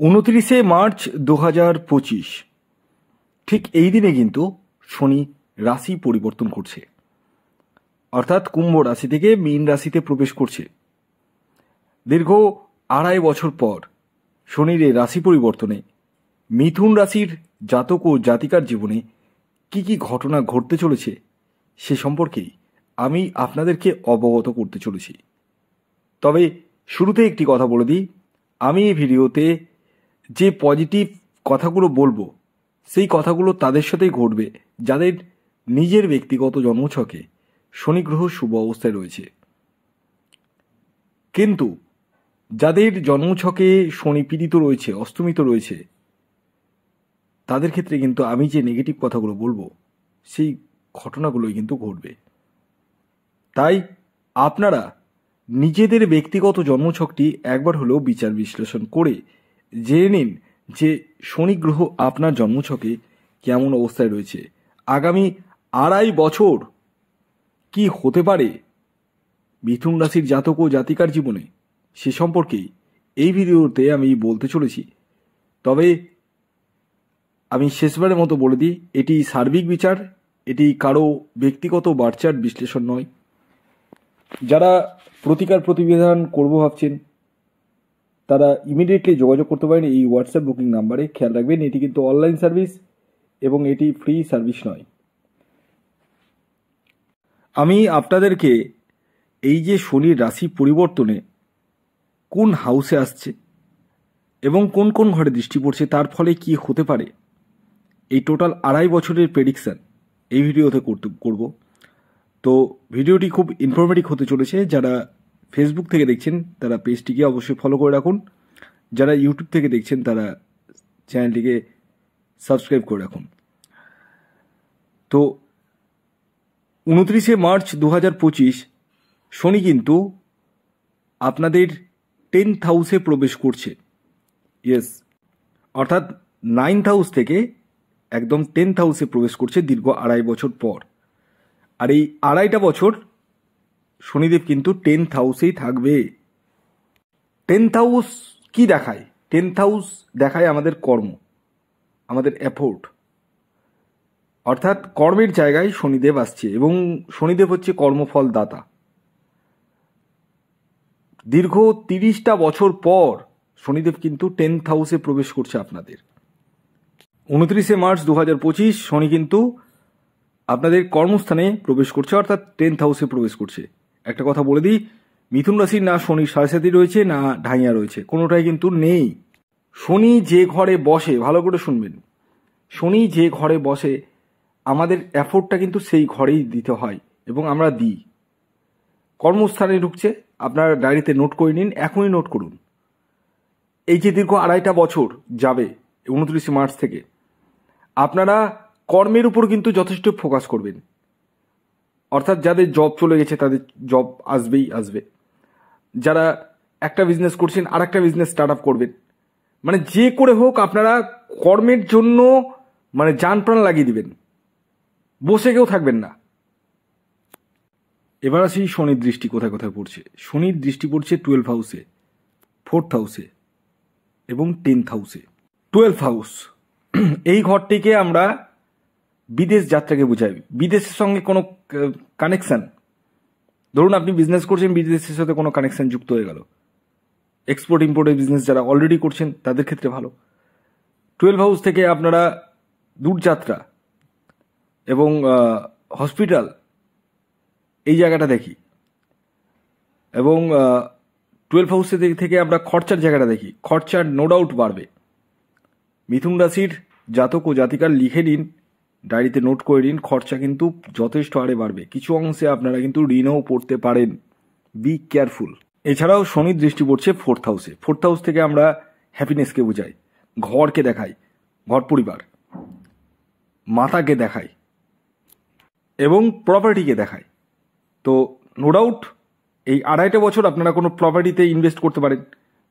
29 March 2025 ঠিক এই দিনে কিন্তু শনি রাশি পরিবর্তন করছে, অর্থাৎ কুম্ভ রাশি থেকে মীন রাশিতে প্রবেশ করছে। দীর্ঘ 2.5 বছর পর শনির এই রাশি পরিবর্তনে মিথুন রাশির জাতক ও জাতিকার জীবনে কি কি ঘটনা ঘটতে চলেছে সে সম্পর্কেই আমি আপনাদেরকে অবগত করতে চলেছি। তবে শুরুতে একটি কথা বলে দিই, আমি এই ভিডিওতে যে পজিটিভ কথাগুলো বলবো সেই কথাগুলো তাদের সাথেই ঘটবে যাদের নিজের ব্যক্তিগত জন্মছকে শনি গ্রহ শুভ অবস্থায় রয়েছে। কিন্তু যাদের জন্মছকে শনি পীড়িত রয়েছে, অস্তমিত রয়েছে, তাদের ক্ষেত্রে কিন্তু আমি যে নেগেটিভ কথাগুলো বলবো সেই ঘটনাগুলোই কিন্তু ঘটবে। তাই আপনারা নিজেদের ব্যক্তিগত জন্মছকটি একবার হলেও বিচার বিশ্লেষণ করে জেনে নিন যে শনি গ্রহ আপনার জন্মছকে কেমন অবস্থায় রয়েছে, আগামী 2.5 বছর কি হতে পারে মিথুন রাশির জাতক ও জাতিকার জীবনে সে সম্পর্কেই এই ভিডিওতে আমি বলতে চলেছি। তবে আমি শেষবারের মতো বলে দিই, এটি সার্বিক বিচার, এটি কারো ব্যক্তিগত বার্চার বিশ্লেষণ নয়। যারা প্রতিকার প্রতিবিধান করবো ভাবছেন তারা ইমিডিয়েটলি যোগাযোগ করতে পারেন এই হোয়াটসঅ্যাপ বুকিং নাম্বারে। খেয়াল রাখবেন এটি কিন্তু অনলাইন সার্ভিস এবং এটি ফ্রি সার্ভিস নয়। আমি আপনাদেরকে এই যে শনির রাশি পরিবর্তনে কোন হাউসে আসছে এবং কোন কোন ঘরে দৃষ্টি পড়ছে তার ফলে কি হতে পারে এই টোটাল 2.5 বছরের প্রেডিকশান এই ভিডিওতে করব। তো ভিডিওটি খুব ইনফরমেটিভ হতে চলেছে। যারা ফেসবুক থেকে দেখছেন তারা পেজটিকে অবশ্যই ফলো করে রাখুন, যারা ইউটিউব থেকে দেখছেন তারা চ্যানেলটিকে সাবস্ক্রাইব করে রাখুন। তো 29 মার্চ 2025 শনি কিন্তু আপনাদের 10th হাউসে প্রবেশ করছে। ইয়েস, অর্থাৎ 9th হাউস থেকে একদম 10th হাউসে প্রবেশ করছে দীর্ঘ 2.5 বছর পর। আর এই 2.5টা বছর শনিদেব কিন্তু 10th হাউসেই থাকবে। 10th হাউস কি দেখায়? 10th হাউস দেখায় আমাদের কর্ম, আমাদের এফোর্ট, অর্থাৎ কর্মের জায়গায় শনিদেব আসছে এবং শনিদেব হচ্ছে কর্মফল দাতা। দীর্ঘ 30টা বছর পর শনিদেব কিন্তু 10th হাউসে প্রবেশ করছে আপনাদের। 29 মার্চ 2025 শনি কিন্তু আপনাদের কর্মস্থানে প্রবেশ করছে, অর্থাৎ 10th হাউসে প্রবেশ করছে। একটা কথা বলে দিই, মিথুন রাশির না শনির সাড়ে রয়েছে না ঢাইয়া রয়েছে, কোনোটাই কিন্তু নেই। শনি যে ঘরে বসে, ভালো করে শুনবেন, শনি যে ঘরে বসে আমাদের এফোর্টটা কিন্তু সেই ঘরেই দিতে হয় এবং আমরা দিই। কর্মস্থানে ঢুকছে, আপনার ডায়েরিতে নোট করে নিন, এখনই নোট করুন। এই যে দীর্ঘ 2.5টা বছর যাবে 29 মার্চ থেকে, আপনারা কর্মের উপর কিন্তু যথেষ্ট ফোকাস করবেন। অর্থাৎ যাদের জব চলে গেছে তাদের জব আসবেই আসবে, যারা একটা বিজনেস করছেন আর একটা বিজনেস স্টার্ট আপ করবেন, মানে যে করে হোক আপনারা কর্মের জন্য মানে জান প্রাণ লাগিয়ে দিবেন, বসে কেউ থাকবেন না। এবার আসি শনির দৃষ্টি কোথায় কোথায় পড়ছে। শনির দৃষ্টি পড়ছে 12th হাউসে, 4th হাউসে এবং 10th হাউসে। 12th হাউস এই ঘরটিকে আমরা বিদেশ যাত্রাকে বোঝাই, বিদেশের সঙ্গে কোনো কানেকশন। ধরুন আপনি বিজনেস করছেন, বিদেশের সাথে কোনো কানেকশন যুক্ত হয়ে গেল, এক্সপোর্ট ইম্পোর্টের বিজনেস যারা অলরেডি করছেন তাদের ক্ষেত্রে ভালো। 12th হাউস থেকে আপনারা দূরযাত্রা এবং হসপিটাল এই জায়গাটা দেখি, এবং 12th হাউসে থেকে আমরা খরচার জায়গাটা দেখি। খরচার নো ডাউট বাড়বে। মিথুন রাশির জাতক ও জাতিকার লিখে নিন, ডায়েরিতে নোট করে নিন, খরচা কিন্তু যথেষ্ট হারে বাড়বে। কিছু অংশে আপনারা কিন্তু ঋণও পড়তে পারেন, বি কেয়ারফুল। এছাড়াও শনির দৃষ্টি পড়ছে 4th হাউসে। 4th হাউস থেকে আমরা হ্যাপিনেসকে বোঝাই, ঘরকে দেখাই, ঘর পরিবার, মাতাকে দেখাই এবং প্রপার্টিকে দেখায়। তো নো ডাউট এই 2.5টা বছর আপনারা কোনো প্রপার্টিতে ইনভেস্ট করতে পারেন,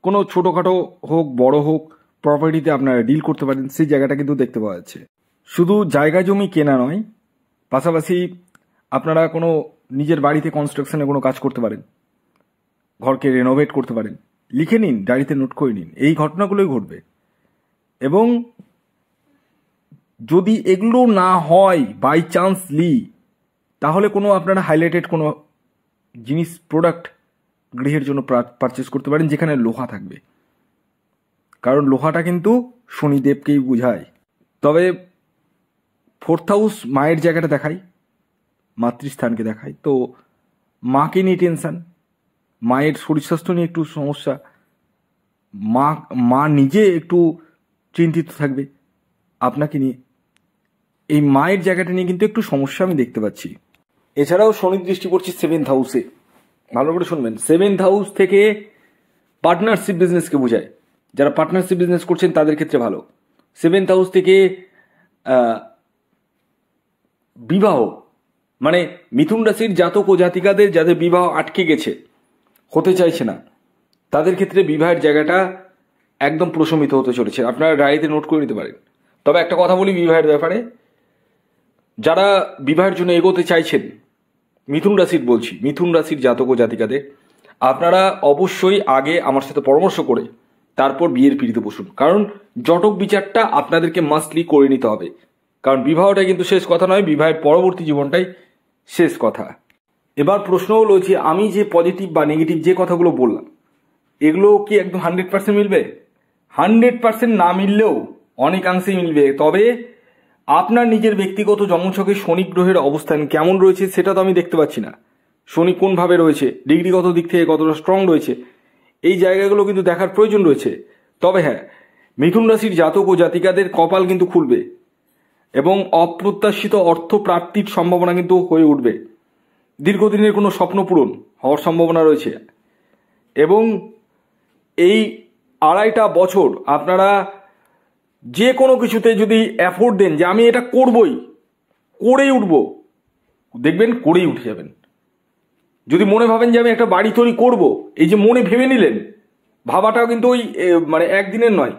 কোনো ছোটোখাটো হোক বড় হোক প্রপার্টিতে আপনারা ডিল করতে পারেন, সেই জায়গাটা কিন্তু দেখতে পাওয়া যাচ্ছে। শুধু জায়গা জমি কেনা নয়, পাশাপাশি আপনারা কোনো নিজের বাড়িতে কনস্ট্রাকশনে কোনো কাজ করতে পারেন, ঘরকে রেনোভেট করতে পারেন। লিখে নিন, ডায়েরিতে নোট করে নিন, এই ঘটনাগুলোই ঘটবে। এবং যদি এগুলো না হয় বাই চান্সলি, তাহলে কোনো আপনারা হাইলাইটেড কোনো জিনিস প্রোডাক্ট গৃহের জন্য পারচেস করতে পারেন যেখানে লোহা থাকবে, কারণ লোহাটা কিন্তু শনিদেবকেই বোঝায়। তবে 4th হাউস মায়ের জায়গাটা দেখায়, মাতৃস্থানকে দেখায়, তো মাকে নিয়ে টেনশান, মায়ের শরীর স্বাস্থ্য নিয়ে একটু সমস্যা, মা নিজে একটু চিন্তিত থাকবে আপনাকে নিয়ে, এই মায়ের জায়গাটা নিয়ে কিন্তু একটু সমস্যা আমি দেখতে পাচ্ছি। এছাড়াও শনির দৃষ্টি পড়ছে 7th হাউসে, ভালো করে শুনবেন। 7th হাউস থেকে পার্টনারশিপ বিজনেসকে বোঝায়, যারা পার্টনারশিপ বিজনেস করছেন তাদের ক্ষেত্রে ভালো। 7th হাউস থেকে বিবাহ, মানে মিথুন রাশির জাতক ও জাতিকাদের যাদের বিবাহ আটকে গেছে, হতে চাইছে না, তাদের ক্ষেত্রে বিবাহের জায়গাটা একদম প্রশমিত হতে চলেছে, আপনারা ডায়েরিতে নোট করে নিতে পারেন। তবে একটা কথা বলি বিবাহের ব্যাপারে, যারা বিবাহের জন্য এগোতে চাইছেন, মিথুন রাশির বলছি, মিথুন রাশির জাতক ও জাতিকাদের, আপনারা অবশ্যই আগে আমার সাথে পরামর্শ করে তারপর বিয়ের পিড়িতে বসুন, কারণ জটক বিচারটা আপনাদেরকে মাস্টলি করে নিতে হবে, কারণ বিবাহটা কিন্তু শেষ কথা নয়, বিবাহের পরবর্তী জীবনটাই শেষ কথা। এবার প্রশ্ন হলো যে আমি যে পজিটিভ বা নেগেটিভ যে কথাগুলো বললাম, এগুলো কি একদম 100% মিলবে? 100% না মিললেও অনেকাংশেই মিলবে। তবে আপনার নিজের ব্যক্তিগত জন্মছকে শনি গ্রহের অবস্থান কেমন রয়েছে সেটা তো আমি দেখতে পাচ্ছি না, শনি কোনভাবে রয়েছে, ডিগ্রিগত দিক থেকে কতটা স্ট্রং রয়েছে, এই জায়গাগুলো কিন্তু দেখার প্রয়োজন রয়েছে। তবে হ্যাঁ, মিথুন রাশির জাতক ও জাতিকাদের কপাল কিন্তু খুলবে এবং অপ্রত্যাশিত অর্থ প্রাপ্তির সম্ভাবনা কিন্তু হয়ে উঠবে, দীর্ঘদিনের কোনো স্বপ্ন পূরণ হওয়ার সম্ভাবনা রয়েছে। এবং এই 2.5 বছর আপনারা যে কোনো কিছুতে যদি এফোর্ট দেন যে আমি এটা করবই, করেই উঠবো, দেখবেন করেই উঠে যাবেন। যদি মনে ভাবেন যে আমি একটা বাড়ি তৈরি করব, এই যে মনে ভেবে নিলেন, ভাবাটাও কিন্তু ওই মানে একদিনের নয়,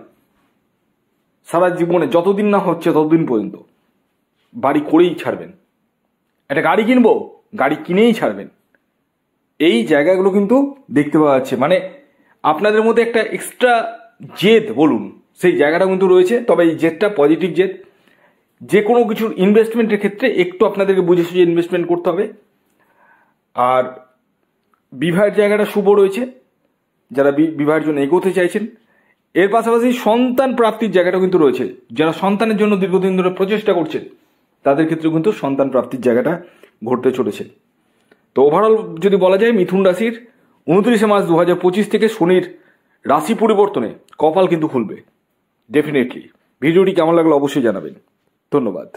সারা জীবনে যতদিন না হচ্ছে ততদিন পর্যন্ত বাড়ি করেই ছাড়বেন। একটা গাড়ি কিনবো, গাড়ি কিনেই ছাড়বেন। এই জায়গাগুলো কিন্তু দেখতে পাওয়া যাচ্ছে, মানে আপনাদের মধ্যে একটা এক্সট্রা জেদ বলুন, সেই জায়গাটা কিন্তু রয়েছে। তবে এই জেদটা পজিটিভ জেদ। যে কোনো কিছুর ইনভেস্টমেন্টের ক্ষেত্রে একটু আপনাদেরকে বুঝে সুঝে ইনভেস্টমেন্ট করতে হবে। আর বিবাহের জায়গাটা শুভ রয়েছে, যারা বিবাহের জন্য এগোতে চাইছেন। এর পাশাপাশি সন্তান প্রাপ্তির জায়গাটা কিন্তু রয়েছে, যারা সন্তানের জন্য দীর্ঘদিন ধরে প্রচেষ্টা করছেন তাদের ক্ষেত্রে কিন্তু সন্তান প্রাপ্তির জায়গাটা ঘটতে চলেছে। তো ওভারঅল যদি বলা যায়, মিথুন রাশির 29 মার্চ 2025 থেকে শনির রাশি পরিবর্তনে কপাল কিন্তু খুলবে ডেফিনেটলি। ভিডিওটি কেমন লাগলো অবশ্যই জানাবেন। ধন্যবাদ।